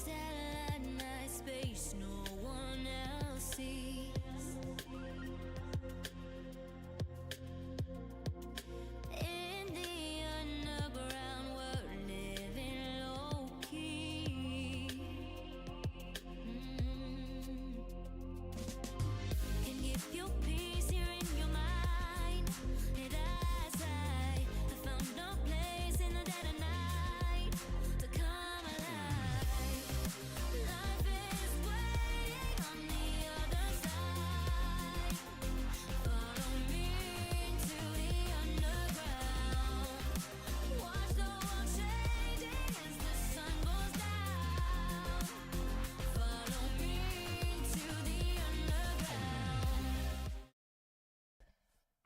satellite night space no one else sees. In the underground, we're living low key. Can give you peace here in your mind. And as I found no place in the dead of night to come alive. Life is waiting on the other side. Follow me into the underground. Watch the world changing as the sun goes down. Follow me into the underground.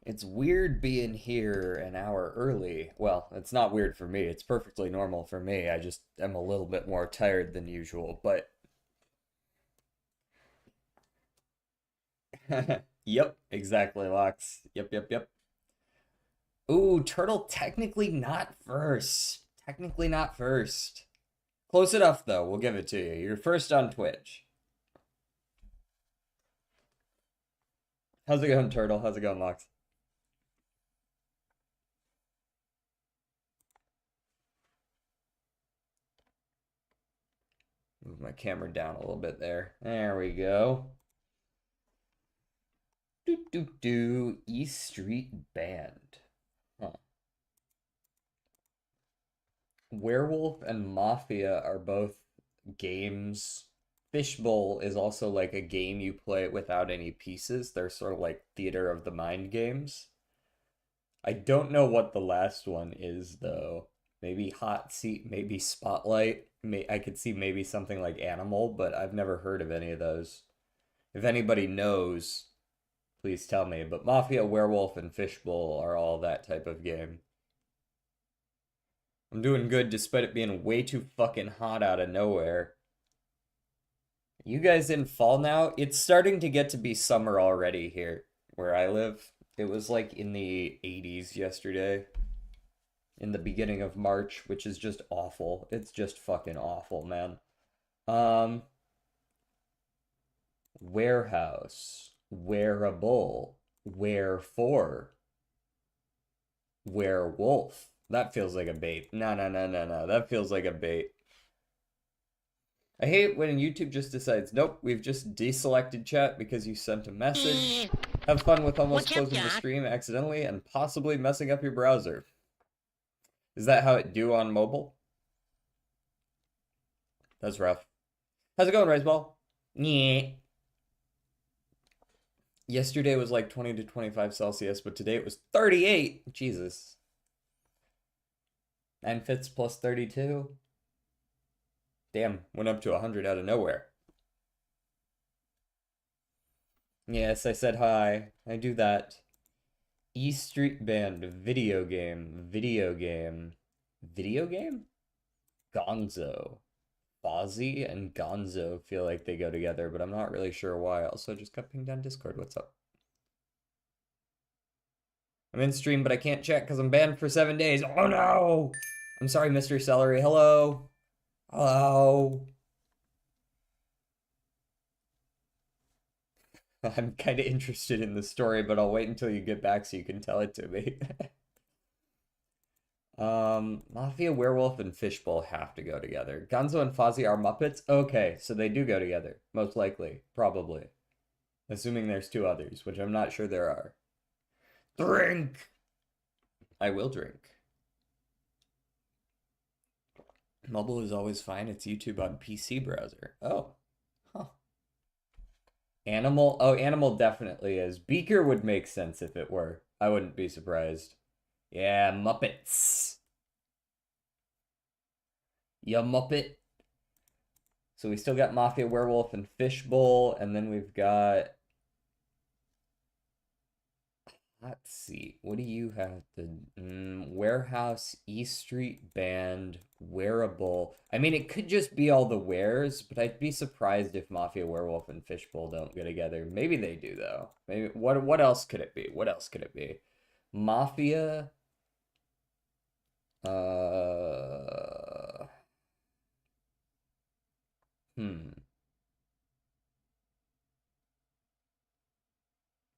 It's weird being here an hour early. Well, it's not weird for me. It's perfectly normal for me. I just am a little bit more tired than usual, but yep, exactly, Lux. Yep. Ooh, Turtle technically not first. Technically not first. Close enough though, we'll give it to you. You're first on Twitch. How's it going, Turtle? How's it going, Lux? Move my camera down a little bit there. There we go. East Street Band. Huh. Werewolf and Mafia are both games. Fishbowl is also like a game you play without any pieces. They're sort of like theater of the mind games. I don't know what the last one is though. Maybe Hot Seat, maybe Spotlight. I could see maybe something like Animal, but I've never heard of any of those. If anybody knows, please tell me. But Mafia, Werewolf, and Fishbowl are all that type of game. I'm doing good despite it being way too fucking hot out of nowhere. You guys in fall now? It's starting to get to be summer already here where I live. It was like in the 80s yesterday. In the beginning of March, which is just awful. It's just fucking awful, man. Warehouse, wearable, wherefore, werewolf. That feels like a bait. No. That feels like a bait. I hate when YouTube just decides, nope, we've just deselected chat because you sent a message. Have fun with almost closing the stream accidentally and possibly messing up your browser. Is that how it do on mobile? That's rough. How's it going, Raceball? Yeah. Yesterday was like 20 to 25 Celsius, but today it was 38. Jesus. 9 fifths plus 32. Damn, went up to 100 out of nowhere. Yes, I said hi. I do that. E Street Band, video game. Gonzo. Fozzie and Gonzo feel like they go together, but I'm not really sure why. Also, just got pinged on Discord. What's up? I'm in stream, but I can't chat because I'm banned for 7 days. Oh no! I'm sorry, Mr. Celery. Hello? Hello? I'm kind of interested in the story, but I'll wait until you get back so you can tell it to me. Mafia, Werewolf, and Fishbowl have to go together. Gonzo and Fozzie are Muppets? Okay, so they do go together. Most likely. Probably. Assuming there's two others, which I'm not sure there are. Drink! I will drink. Mobile is always fine. It's YouTube on PC browser. Oh. Huh. Animal? Oh, Animal definitely is. Beaker would make sense if it were. I wouldn't be surprised. Yeah, Muppets. Ya Muppet. So we still got Mafia, Werewolf, and Fishbowl, and then we've got Hot Seat. What do you have? The Warehouse, E Street Band, Wearable. I mean, it could just be all the wares, but I'd be surprised if Mafia, Werewolf, and Fishbowl don't go together. Maybe they do though. Maybe what else could it be? What else could it be? Mafia. Uh.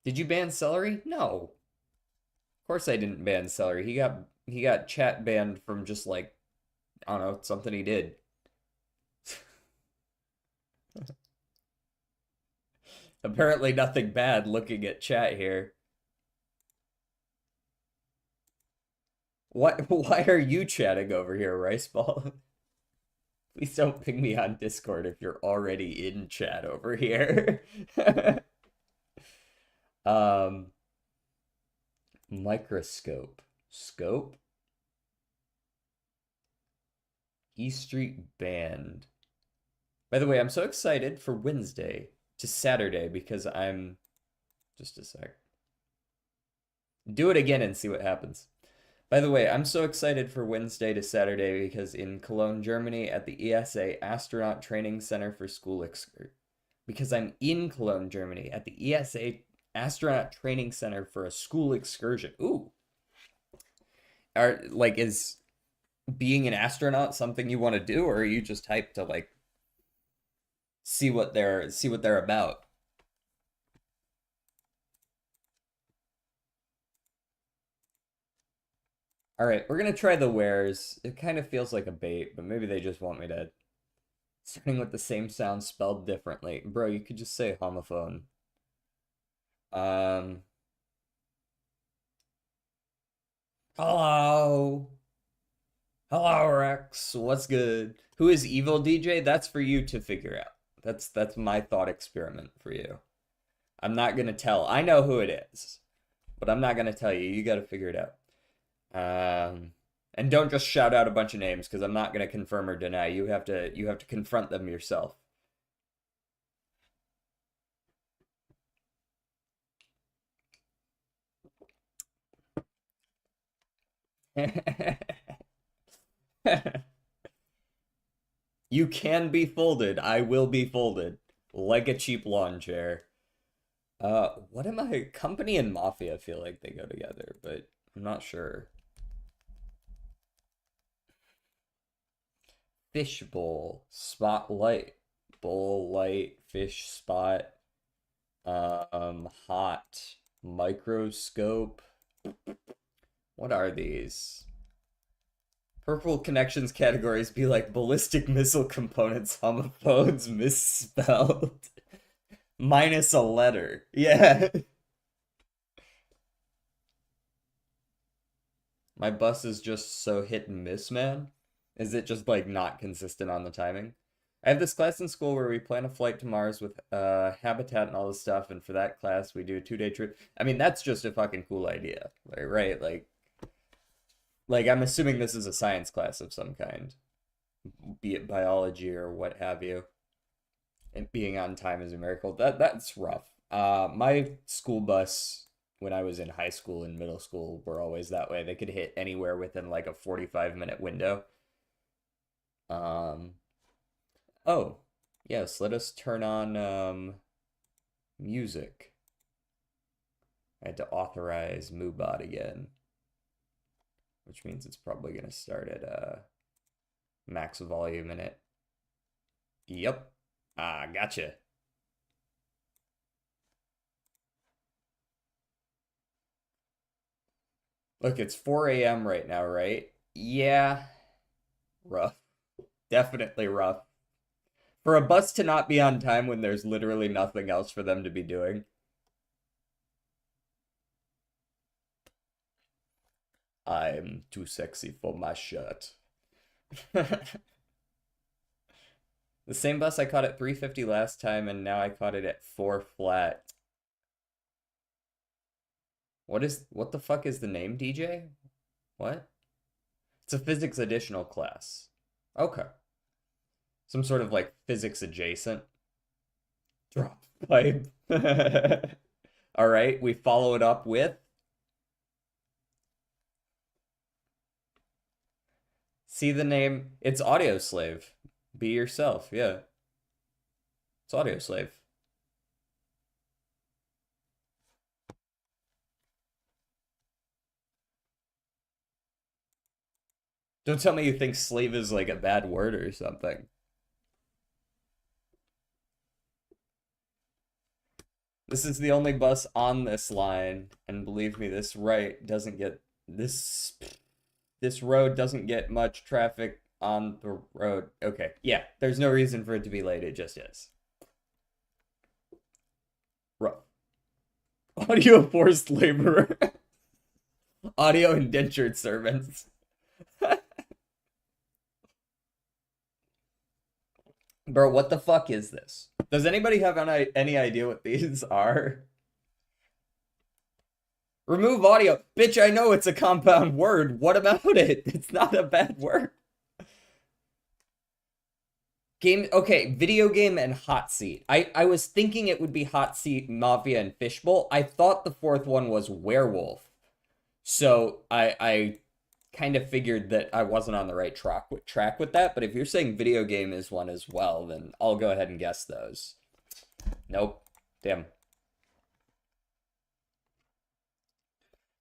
Did you ban Celery? No. Of course I didn't ban Celery. He got chat banned from just like, I don't know, something he did. Apparently nothing bad looking at chat here. What why are you chatting over here, Rice Ball? Please don't ping me on Discord if you're already in chat over here. um Microscope. Scope? E Street Band. By the way, I'm so excited for Wednesday to Saturday because I'm just a sec. Do it again and see what happens. By the way, I'm so excited for Wednesday to Saturday because in Cologne, Germany, at the ESA Astronaut Training Center for School because I'm in Cologne, Germany, at the ESA Astronaut Training Center for a school excursion. Ooh. Is being an astronaut something you want to do, or are you just hyped to like see what they're about? All right, we're gonna try the wares. It kind of feels like a bait, but maybe they just want me to starting with the same sound spelled differently. Bro, you could just say homophone. Um, hello. Hello, Rex. What's good? Who is Evil DJ? That's for you to figure out. That's my thought experiment for you. I'm not gonna tell. I know who it is, but I'm not gonna tell you. You gotta figure it out. And don't just shout out a bunch of names because I'm not gonna confirm or deny. You have to confront them yourself. You can be folded. I will be folded. Like a cheap lawn chair. What am I? Company and Mafia feel like they go together, but I'm not sure. Fish bowl, spotlight, bowl light, fish spot, hot, microscope. What are these? Purple connections categories be like ballistic missile components, homophones, misspelled. Minus a letter. Yeah. My bus is just so hit and miss, man. Is it just like not consistent on the timing? I have this class in school where we plan a flight to Mars with habitat and all this stuff, and for that class we do a 2-day trip. I mean, that's just a fucking cool idea, right? Like I'm assuming this is a science class of some kind, be it biology or what have you. And being on time is a miracle. That's rough. My school bus when I was in high school and middle school were always that way. They could hit anywhere within like a 45-minute window. Um, oh, yes, let us turn on music. I had to authorize MooBot again, which means it's probably gonna start at max volume in it. Yep. Ah, gotcha. Look, it's 4 a.m. right now, right? Yeah, rough. Definitely rough. For a bus to not be on time when there's literally nothing else for them to be doing. I'm too sexy for my shirt. The same bus I caught at 3:50 last time, and now I caught it at 4 flat. What the fuck is the name, DJ? What? It's a physics additional class. Okay. Some sort of like physics adjacent. Drop pipe. All right, we follow it up with see the name. It's Audio Slave. Be yourself. Yeah. It's Audio Slave. Don't tell me you think slave is like a bad word or something. This is the only bus on this line, and believe me, this right doesn't get this road doesn't get much traffic on the road. Okay, yeah, there's no reason for it to be late, it just is. Rough. Audio forced laborer. Audio indentured servants. Bro, what the fuck is this? Does anybody have any idea what these are? Remove audio. Bitch, I know it's a compound word. What about it? It's not a bad word. Game, okay, video game and hot seat. I was thinking it would be hot seat, mafia, and fishbowl. I thought the fourth one was werewolf. So I kind of figured that I wasn't on the right track with that, but if you're saying video game is one as well, then I'll go ahead and guess those. Nope. Damn.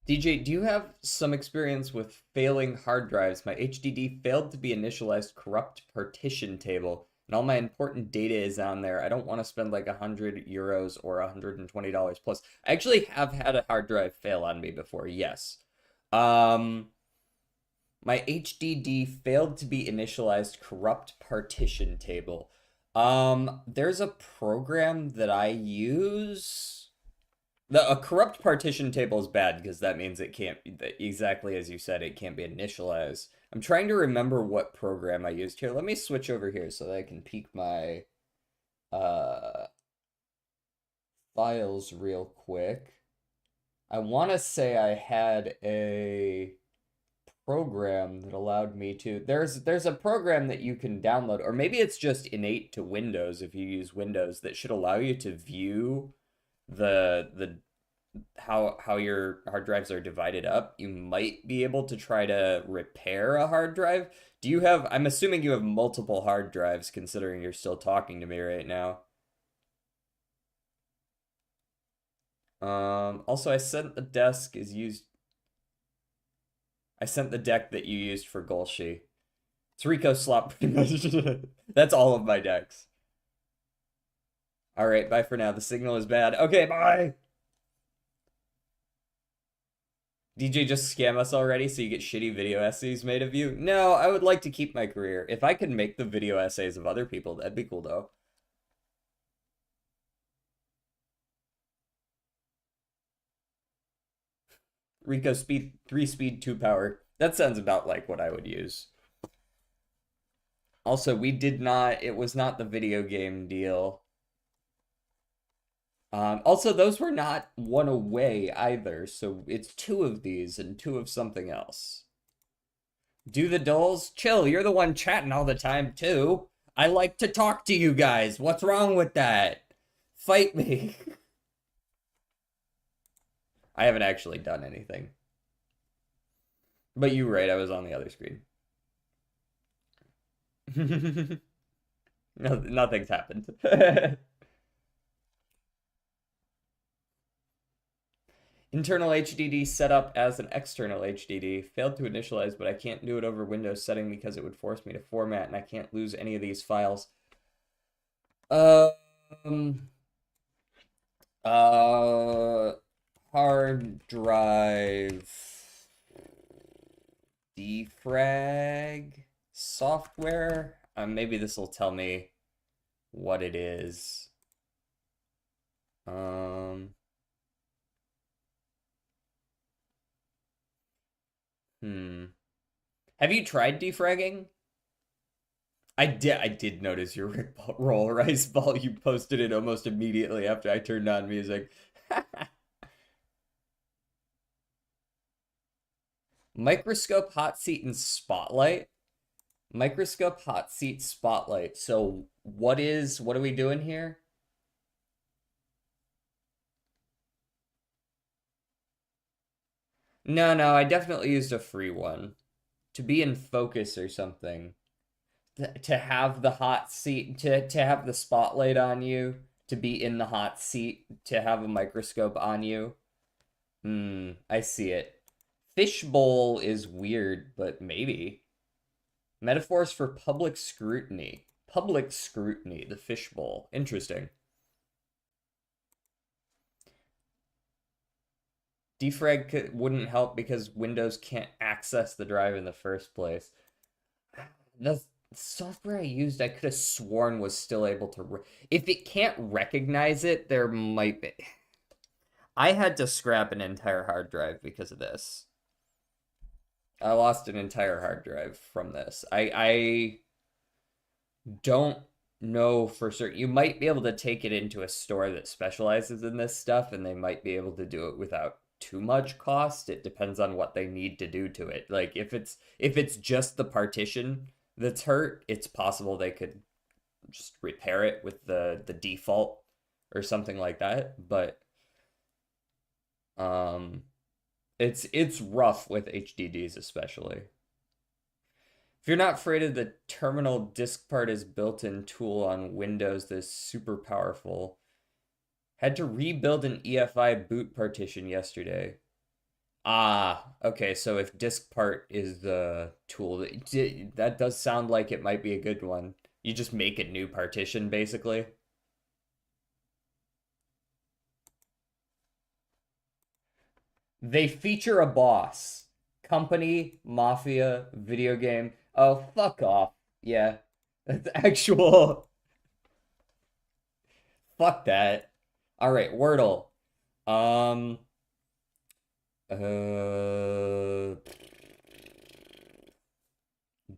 DJ, do you have some experience with failing hard drives? My HDD failed to be initialized corrupt partition table, and all my important data is on there. I don't want to spend like €100 or $120 plus. I actually have had a hard drive fail on me before, yes. My HDD failed to be initialized corrupt partition table. There's a program that I use. A corrupt partition table is bad because that means it can't, exactly as you said, it can't be initialized. I'm trying to remember what program I used here. Let me switch over here so that I can peek my files real quick. I want to say I had a program that allowed me to, there's a program that you can download, or maybe it's just innate to Windows if you use Windows, that should allow you to view the how your hard drives are divided up. You might be able to try to repair a hard drive. Do you have, I'm assuming you have multiple hard drives considering you're still talking to me right now. Also I sent the deck that you used for Golshi. It's Rico Slop pretty much. That's all of my decks. All right, bye for now. The signal is bad. Okay, bye. DJ, just scam us already so you get shitty video essays made of you? No, I would like to keep my career. If I could make the video essays of other people, that'd be cool though. Rico speed 3 speed 2 power. That sounds about like what I would use. Also, it was not the video game deal. Also, those were not one away either, so it's 2 of these and 2 of something else. Do the dulls? Chill, you're the one chatting all the time, too. I like to talk to you guys. What's wrong with that? Fight me. I haven't actually done anything. But you're right, I was on the other screen. No, nothing's happened. Internal HDD set up as an external HDD. Failed to initialize, but I can't do it over Windows setting because it would force me to format, and I can't lose any of these files. Hard drive defrag software. Maybe this will tell me what it is. Have you tried defragging? I did notice your Rick Roll Rice Ball. You posted it almost immediately after I turned on music. Microscope, hot seat, and spotlight. Microscope, hot seat, spotlight. So what are we doing here? No, I definitely used a free one. To be in focus or something. To have the hot seat, to have the spotlight on you, to be in the hot seat, to have a microscope on you. I see it. Fishbowl is weird, but maybe. Metaphors for public scrutiny. Public scrutiny, the fishbowl. Interesting. Defrag wouldn't help because Windows can't access the drive in the first place. The software I used, I could have sworn was still able to. If it can't recognize it, there might be. I had to scrap an entire hard drive because of this. I lost an entire hard drive from this. I don't know for certain. You might be able to take it into a store that specializes in this stuff, and they might be able to do it without too much cost. It depends on what they need to do to it. Like if it's just the partition that's hurt, it's possible they could just repair it with the default or something like that. But um it's rough with HDDs especially. If you're not afraid of the terminal disk part is built-in tool on Windows that's super powerful. Had to rebuild an EFI boot partition yesterday. Ah, okay, so if disk part is the tool, that does sound like it might be a good one. You just make a new partition, basically. They feature a boss. Company, mafia, video game. Oh, fuck off. Yeah. That's actual. Fuck that. All right, Wordle. Um, uh,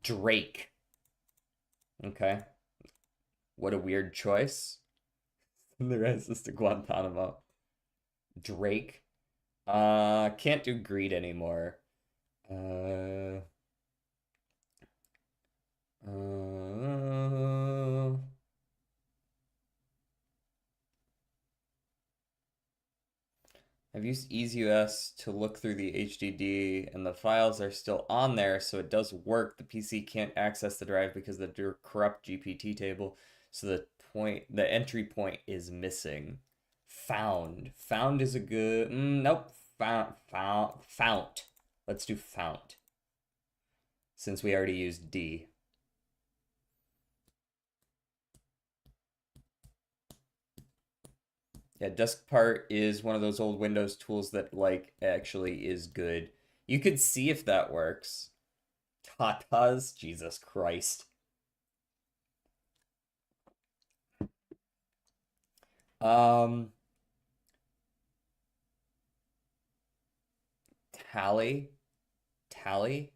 Drake. Okay. What a weird choice. The rest is to Guantanamo. Drake. Can't do greed anymore. Uh, uh, I've used EasyOS to look through the HDD, and the files are still on there, so it does work. The PC can't access the drive because of the corrupt GPT table, so the entry point is missing. Found is a good. Nope. Fount. Let's do fount since we already used D. Yeah, disk part is one of those old Windows tools that like actually is good. You could see if that works. Tatas, Jesus Christ. Um, Tally, Tally.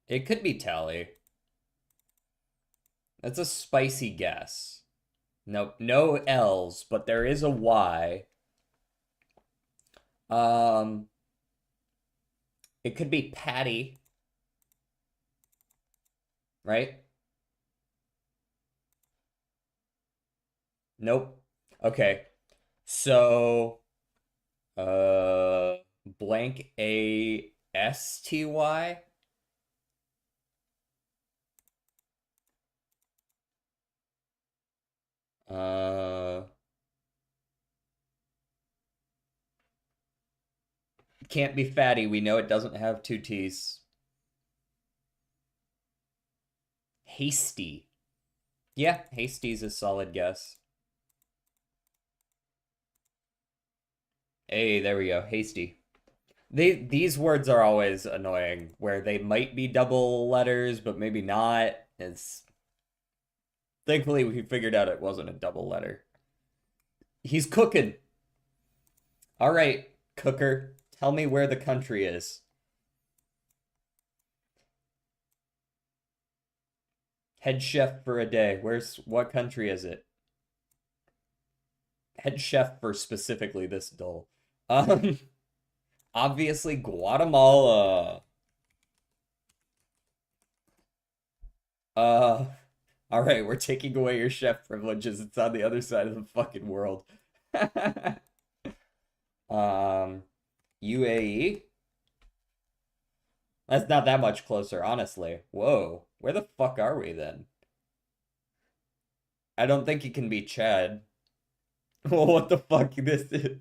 It could be Tally. That's a spicy guess. Nope, no L's, but there is a Y. Um, it could be Patty, right? Nope. Okay. So, blank ASTY. Uh, can't be fatty. We know it doesn't have two T's. Hasty. Yeah, hasty's a solid guess. Hey, there we go. Hasty. These words are always annoying, where they might be double letters, but maybe not. It's thankfully we figured out it wasn't a double letter. He's cooking. All right, cooker, tell me where the country is. Head chef for a day. What country is it? Head chef for specifically this dole. Um, obviously Guatemala. Uh, all right, we're taking away your chef privileges. It's on the other side of the fucking world. UAE? That's not that much closer, honestly. Whoa, where the fuck are we then? I don't think it can be Chad. Well, what the fuck this is?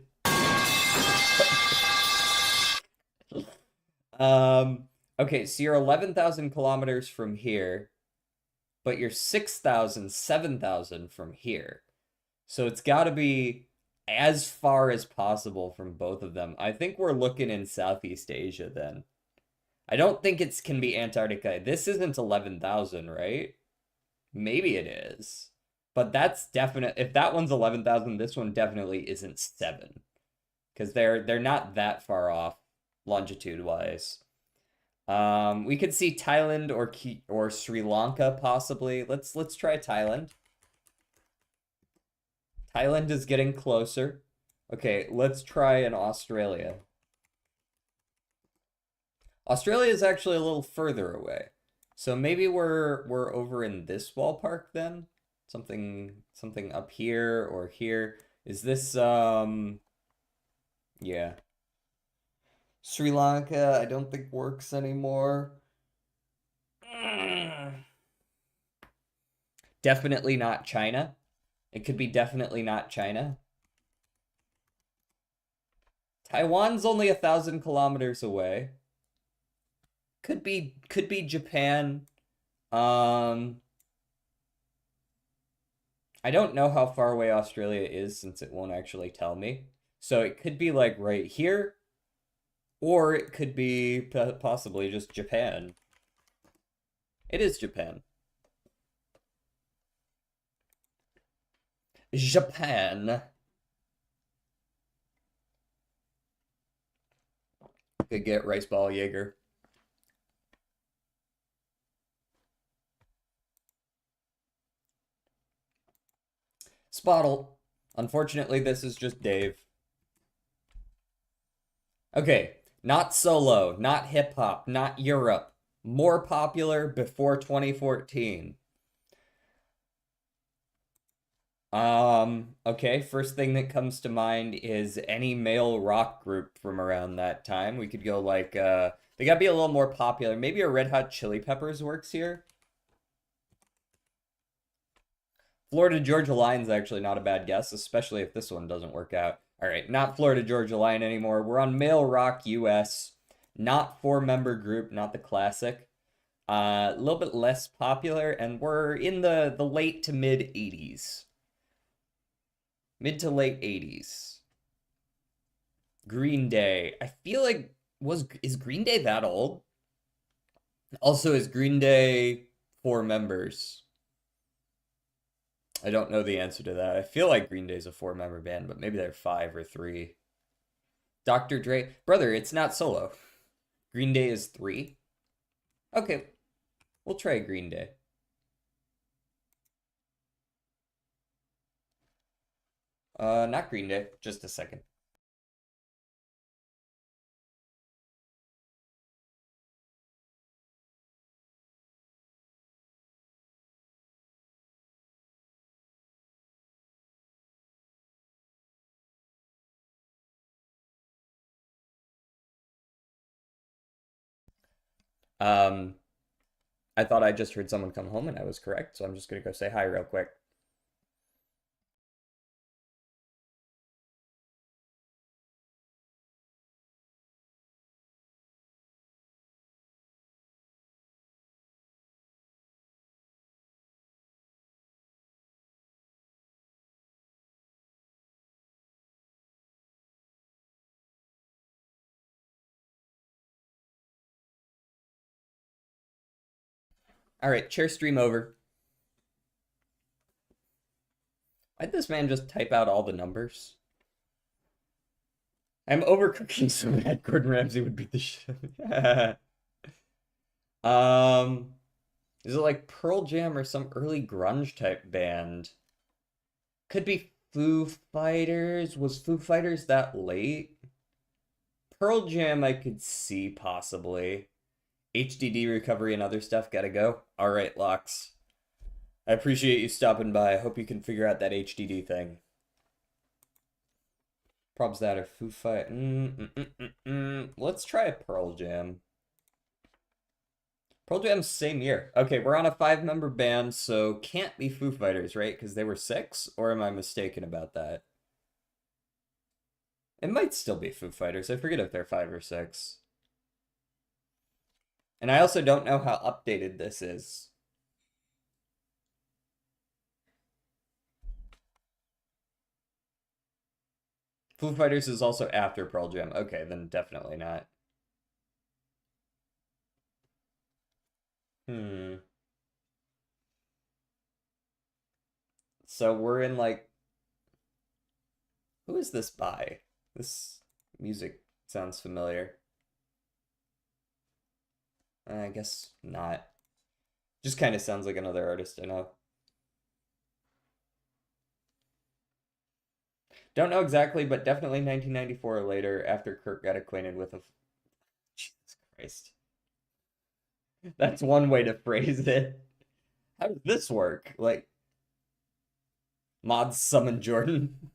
Okay, so you're 11,000 kilometers from here, but you're 6,000, 7,000 from here. So it's got to be as far as possible from both of them. I think we're looking in Southeast Asia then. I don't think it can be Antarctica. This isn't 11,000, right? Maybe it is. But that's definite. If that one's 11,000, this one definitely isn't 7 because they're not that far off longitude wise. We could see Thailand or Sri Lanka possibly. Let's try Thailand. Thailand is getting closer. Okay, let's try in Australia. Australia is actually a little further away. So maybe we're over in this ballpark then? Something up here or here. Is this yeah. Sri Lanka, I don't think works anymore. Definitely not China. It could be definitely not China. Taiwan's only 1,000 kilometers away. Could be Japan. I don't know how far away Australia is since it won't actually tell me. So it could be like right here, or it could be possibly just Japan. It is Japan. Japan. Could get Rice Ball Jaeger. Spottle. Unfortunately, this is just Dave. Okay, not solo, not hip hop, not Europe. More popular before 2014. Okay, first thing that comes to mind is any male rock group from around that time. We could go like, they gotta be a little more popular. Maybe a Red Hot Chili Peppers works here. Florida Georgia Line's actually not a bad guess, especially if this one doesn't work out. All right, not Florida Georgia Line anymore. We're on male rock US, not 4-member group, not the classic. A little bit less popular, and we're in the late to mid 80s. Mid to late 80s. Green Day. I feel like is Green Day that old? Also, is Green Day 4 members? I don't know the answer to that. I feel like Green Day's a 4-member band, but maybe they're 5 or 3. Dr. Dre. Brother, it's not solo. Green Day is 3. Okay, we'll try Green Day. Not Green Day. Just a second. Um, I thought I just heard someone come home and I was correct, so I'm just gonna go say hi real quick. All right, share stream over. Why'd this man just type out all the numbers? I'm overcooking so bad Gordon Ramsay would beat the shit. Um, is it like Pearl Jam or some early grunge type band? Could be Foo Fighters. Was Foo Fighters that late? Pearl Jam I could see possibly. HDD recovery and other stuff gotta go. All right, Locks. I appreciate you stopping by. I hope you can figure out that HDD thing. Probs that are Foo Fight. Let's try a Pearl Jam. Pearl Jam's same year. Okay, we're on a 5-member band, so can't be Foo Fighters, right? Because they were 6? Or am I mistaken about that? It might still be Foo Fighters. I forget if they're 5 or 6. And I also don't know how updated this is. Foo Fighters is also after Pearl Jam. Okay, then definitely not. Hmm. So we're in like, who is this by? This music sounds familiar. I guess not. Just kind of sounds like another artist I know. Don't know exactly, but definitely 1994 or later after Kurt got acquainted with a. Jesus Christ. That's one way to phrase it. How does this work? Like, mods summon Jordan.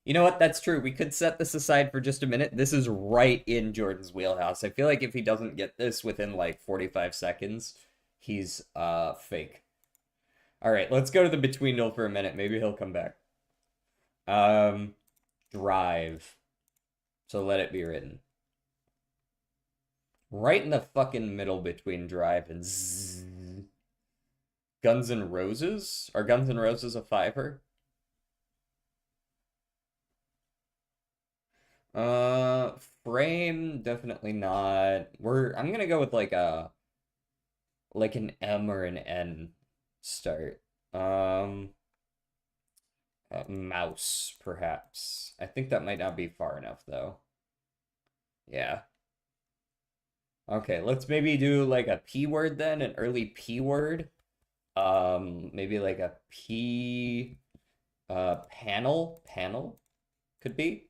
You know what? That's true. We could set this aside for just a minute. This is right in Jordan's wheelhouse. I feel like if he doesn't get this within like 45 seconds, he's fake. All right, let's go to the between for a minute. Maybe he'll come back. Um, Drive. So let it be written. Right in the fucking middle between Drive and Zzz. Guns N' Roses? Are Guns N' Roses a fiver? Uh, Frame, definitely not. I'm gonna go with like an M or an N start. Um, Mouse, perhaps. I think that might not be far enough though. Yeah. Okay, let's maybe do like a P word then, an early P word. Maybe like a P panel could be.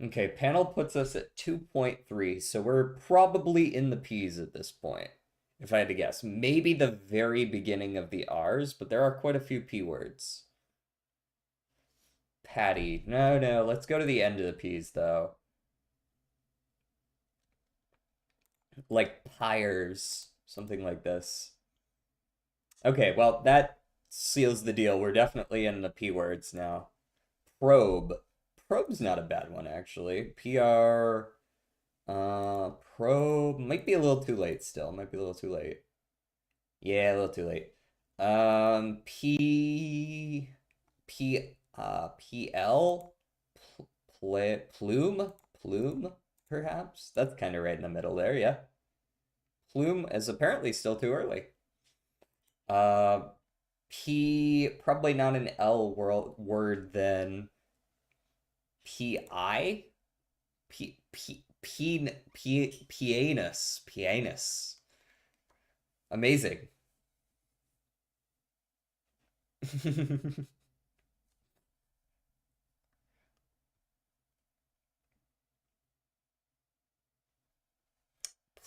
Okay, panel puts us at 2.3, so we're probably in the P's at this point, if I had to guess. Maybe the very beginning of the R's, but there are quite a few P words. Patty. No, no, let's go to the end of the P's, though. Like pyres, something like this. Okay, well, that seals the deal. We're definitely in the P words now. Probe. Probe's not a bad one, actually. PR, probe might be a little too late still. Might be a little too late. Yeah, a little too late. PL, plume, perhaps. That's kind of right in the middle there. Yeah, plume is apparently still too early. Uh, probably not an L word then. PI, pianus. Amazing.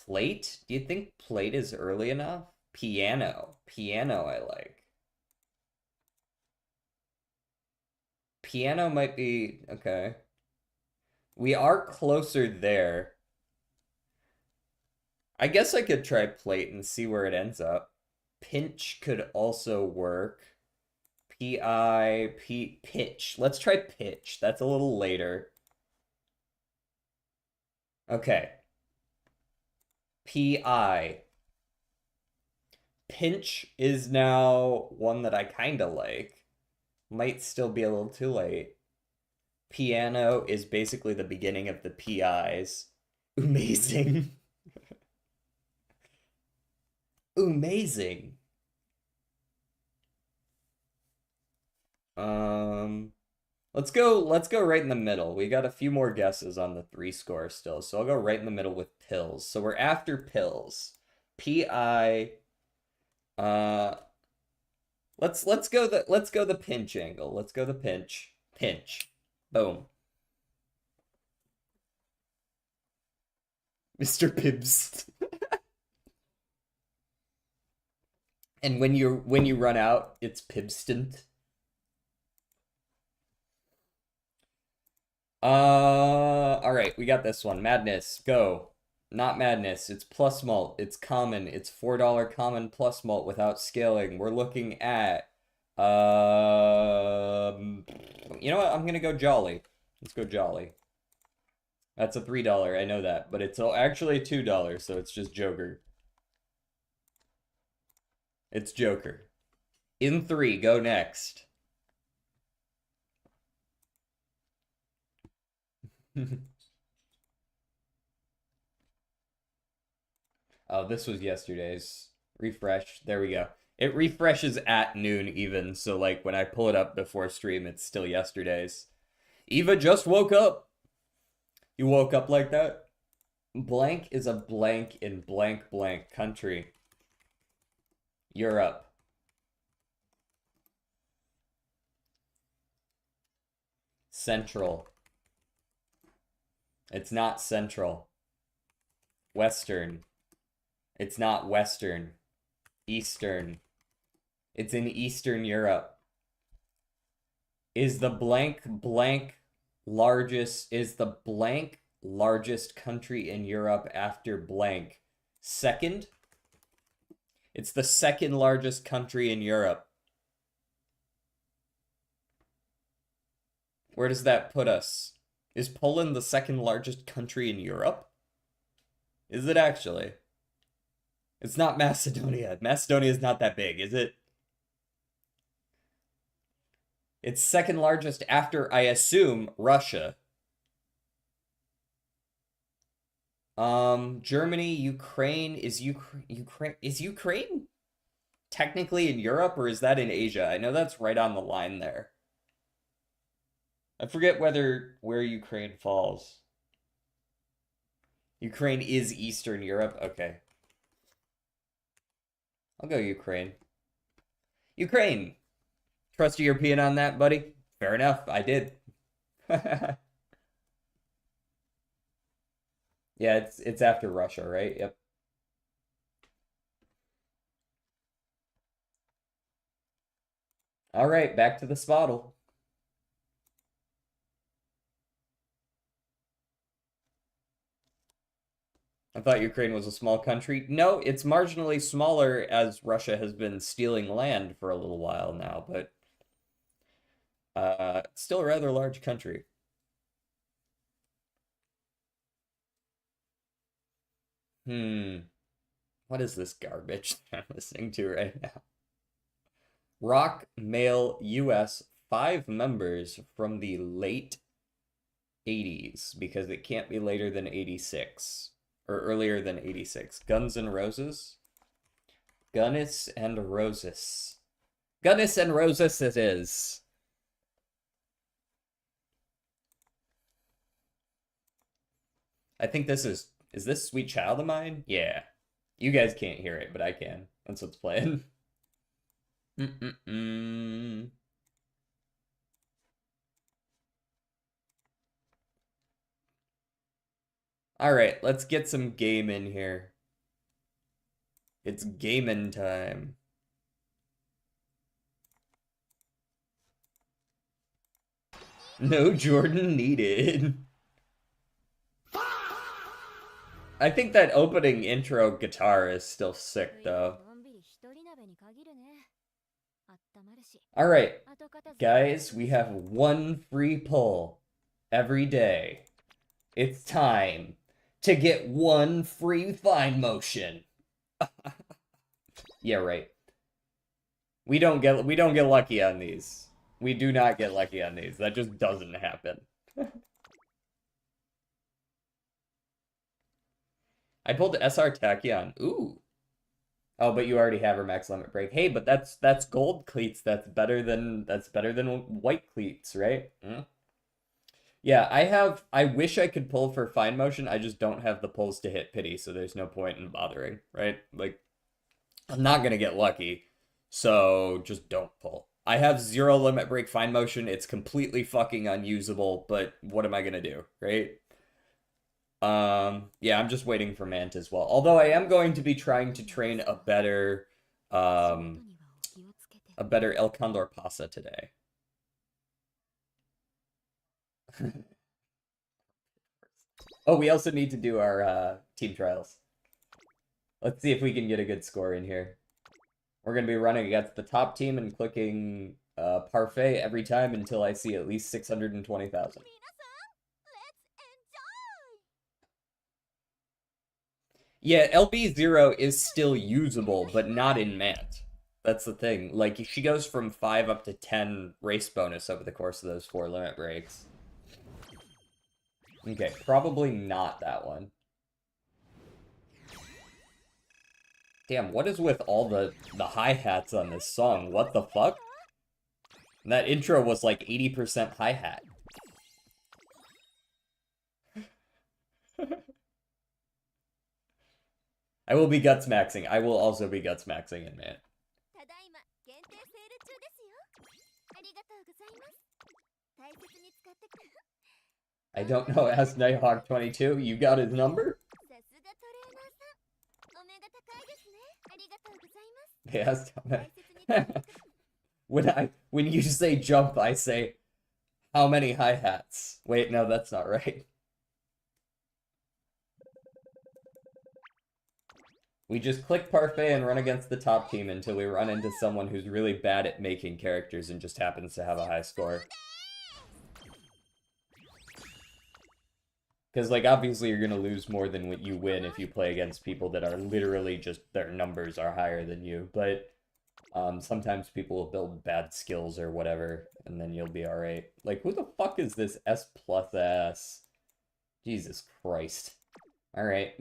Plate? Do you think plate is early enough? Piano I like. Piano might be okay. We are closer there. I guess I could try plate and see where it ends up. Pinch could also work. Pitch. Let's try pitch. That's a little later. Okay. PI. Pinch is now one that I kind of like. Might still be a little too late. Piano is basically the beginning of the PIs. Amazing. Amazing. Um, let's go right in the middle. We got a few more guesses on the three score still, so I'll go right in the middle with pills. So we're after pills. PI uh let's go the pinch angle. Let's go the pinch. Pinch. Boom. Mr. Pibbs. And when you run out, it's Pibstant. All right, we got this one. Madness, go. Not madness. It's plus malt. It's common. It's $4 common plus malt without scaling. We're looking at, you know what? I'm gonna go Jolly. Let's go Jolly. That's a $3. I know that, but it's actually $2, so it's just Joker. It's Joker. In three, go next. Oh, this was yesterday's. Refresh. There we go. It refreshes at noon even, so like when I pull it up before stream, it's still yesterday's. Eva just woke up. You woke up like that? Blank is a blank in blank blank country. Europe. Central. It's not central. Western. It's not Western. Eastern. It's in Eastern Europe. Is the blank largest country in Europe after blank second? It's the second largest country in Europe. Where does that put us? Is Poland the second largest country in Europe? Is it actually? It's not Macedonia. Macedonia is not that big, is it? It's second largest after, I assume, Russia. Germany, Ukraine, is Ukraine technically in Europe or is that in Asia? I know that's right on the line there. I forget where Ukraine falls. Ukraine is Eastern Europe. Okay. I'll go Ukraine. Ukraine. Trust your opinion on that, buddy? Fair enough. I did. Yeah, it's after Russia, right? Yep. All right, back to the spottle. I thought Ukraine was a small country. No, it's marginally smaller as Russia has been stealing land for a little while now, but still a rather large country. What is this garbage that I'm listening to right now? Rock Mail US, 5 members from the late 80s, because it can't be later than 86, or earlier than 86. Guns N' Roses? Gunness and Roses. Gunness and Roses it is. I think this is this Sweet Child of Mine? Yeah. You guys can't hear it, but I can. That's what's playing. All right, let's get some game in here. It's gaming time. No Jordan needed. I think that opening intro guitar is still sick, though. Alright, guys, we have one free pull every day. It's time to get one free fine motion. Yeah, right. We don't get lucky on these. We do not get lucky on these. That just doesn't happen. I pulled SR Tachyon. Ooh. Oh, but you already have her max limit break. Hey, but that's gold cleats. That's better than white cleats, right? Yeah, I wish I could pull for fine motion. I just don't have the pulls to hit pity, so there's no point in bothering, right? Like, I'm not gonna get lucky, so just don't pull. I have 0 limit break fine motion. It's completely fucking unusable, but what am I gonna do, right? Yeah, I'm just waiting for Mant as well. Although I am going to be trying to train a better El Condor Pasa today. Oh, we also need to do our team trials. Let's see if we can get a good score in here. We're going to be running against the top team and clicking parfait every time until I see at least 620,000. Yeah, LB0 is still usable, but not in Mant. That's the thing. Like, she goes from 5 up to 10 race bonus over the course of those 4 limit breaks. Okay, probably not that one. Damn, what is with all the hi-hats on this song? What the fuck? And that intro was like 80% hi-hat. I will be guts maxing. I will also be guts maxing in man. I don't know, ask Nighthawk22. You got his number? Yes. When you say jump, I say, how many hi-hats? Wait, no, that's not right. We just click Parfait and run against the top team until we run into someone who's really bad at making characters and just happens to have a high score. Because, like, obviously you're gonna lose more than what you win if you play against people that are literally just, their numbers are higher than you, but sometimes people will build bad skills or whatever, and then you'll be alright. Like, who the fuck is this S plus S? Jesus Christ. Alright.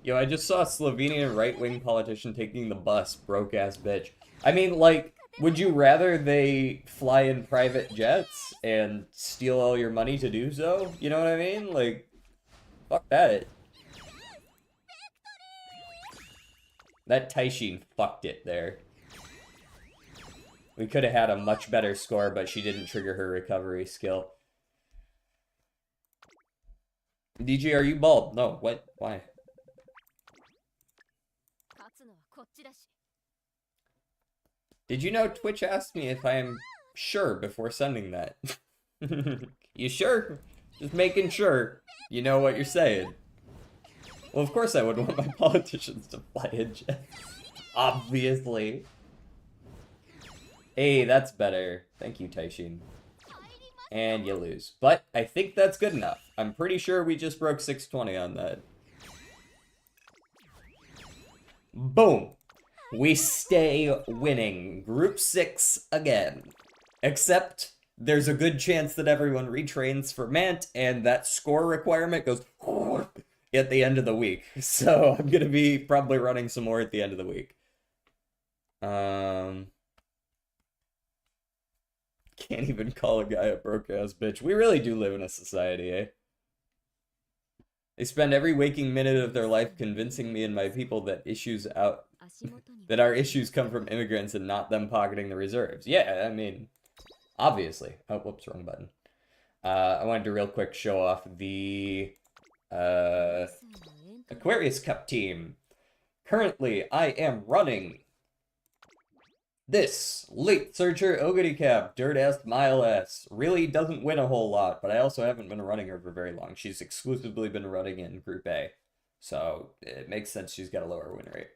Yo, I just saw a Slovenian right-wing politician taking the bus, broke-ass bitch. I mean, like, would you rather they fly in private jets and steal all your money to do so? You know what I mean? Like, fuck that. That Taishin fucked it there. We could have had a much better score, but she didn't trigger her recovery skill. DJ, are you bald? No, what? Why? Did you know Twitch asked me if I am sure before sending that? You sure? Just making sure you know what you're saying. Well, of course I would want my politicians to fly in jets. Obviously. Hey, that's better. Thank you, Taishin. And you lose. But I think that's good enough. I'm pretty sure we just broke 620 on that. Boom! We stay winning. Group 6 again. Except, there's a good chance that everyone retrains for Mant, and that score requirement goes at the end of the week. So, I'm gonna be probably running some more at the end of the week. Can't even call a guy a broke-ass bitch. We really do live in a society, eh? They spend every waking minute of their life convincing me and my people that that our issues come from immigrants and not them pocketing the reserves. Yeah, I mean, obviously. Oh, whoops, wrong button. I wanted to real quick show off the Aquarius Cup team. Currently, I am running this Late Searcher Ogity Cap, Dirt-ass Mile-ass. Really doesn't win a whole lot, but I also haven't been running her for very long. She's exclusively been running in Group A, so it makes sense she's got a lower win rate.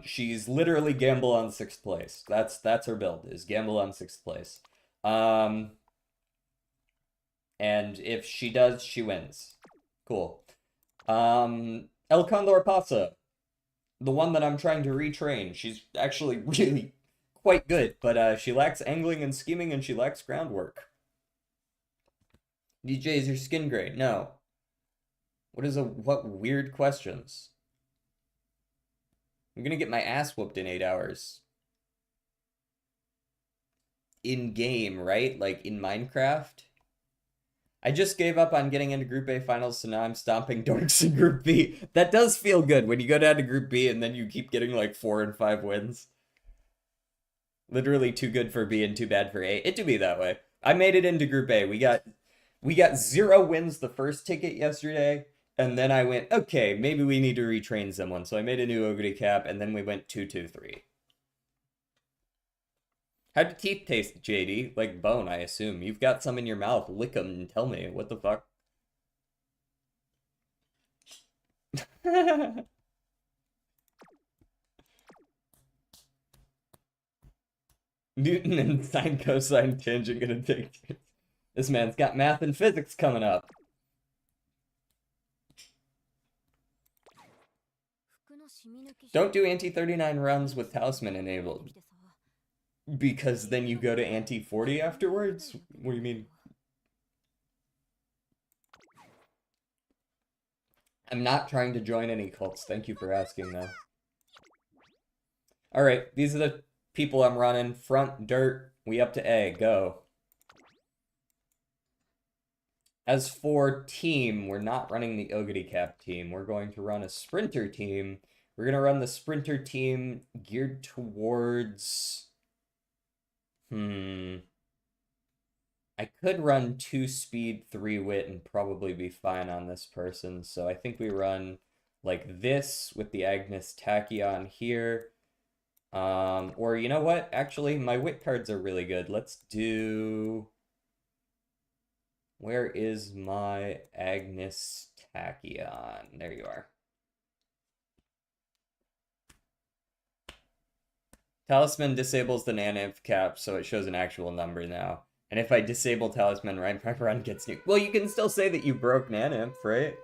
She's literally gamble on 6th place. That's her build, is gamble on 6th place. And if she does, she wins. Cool. El Condor Pasa, the one that I'm trying to retrain. She's actually really quite good, but she lacks angling and scheming, and she lacks groundwork. DJ, is your skin gray? No. What weird questions? I'm gonna get my ass whooped in 8 hours. In game, right? Like in Minecraft? I just gave up on getting into Group A finals, so now I'm stomping dorks in Group B. That does feel good when you go down to Group B and then you keep getting like 4 and 5 wins. Literally too good for B and too bad for A. It do be that way. I made it into Group A. We got 0 wins the first ticket yesterday, and then I went, okay, maybe we need to retrain someone. So I made a new Ogre cap, and then we went 2-2-3. How do teeth taste, JD? Like bone, I assume. You've got some in your mouth. Lick them and tell me. What the fuck? Newton and sine cosine tangent gonna take. This man's got math and physics coming up. Don't do anti-39 runs with talisman enabled, because then you go to anti-40 afterwards? What do you mean? I'm not trying to join any cults. Thank you for asking, though. Alright, these are the people I'm running. Front, dirt, we up to A. Go. As for team, we're not running the Ogity Cap team. We're going to run a sprinter team. We're going to run the sprinter team geared towards... I could run 2 speed, 3 wit, and probably be fine on this person. So I think we run like this with the Agnes Tachyon here. Or you know what? Actually, my wit cards are really good. Let's do... Where is my Agnes Tachyon? There you are. Talisman disables the Nanimp cap, so it shows an actual number now. And if I disable Talisman, right, my run gets nuked. Well, you can still say that you broke Nanimp, right?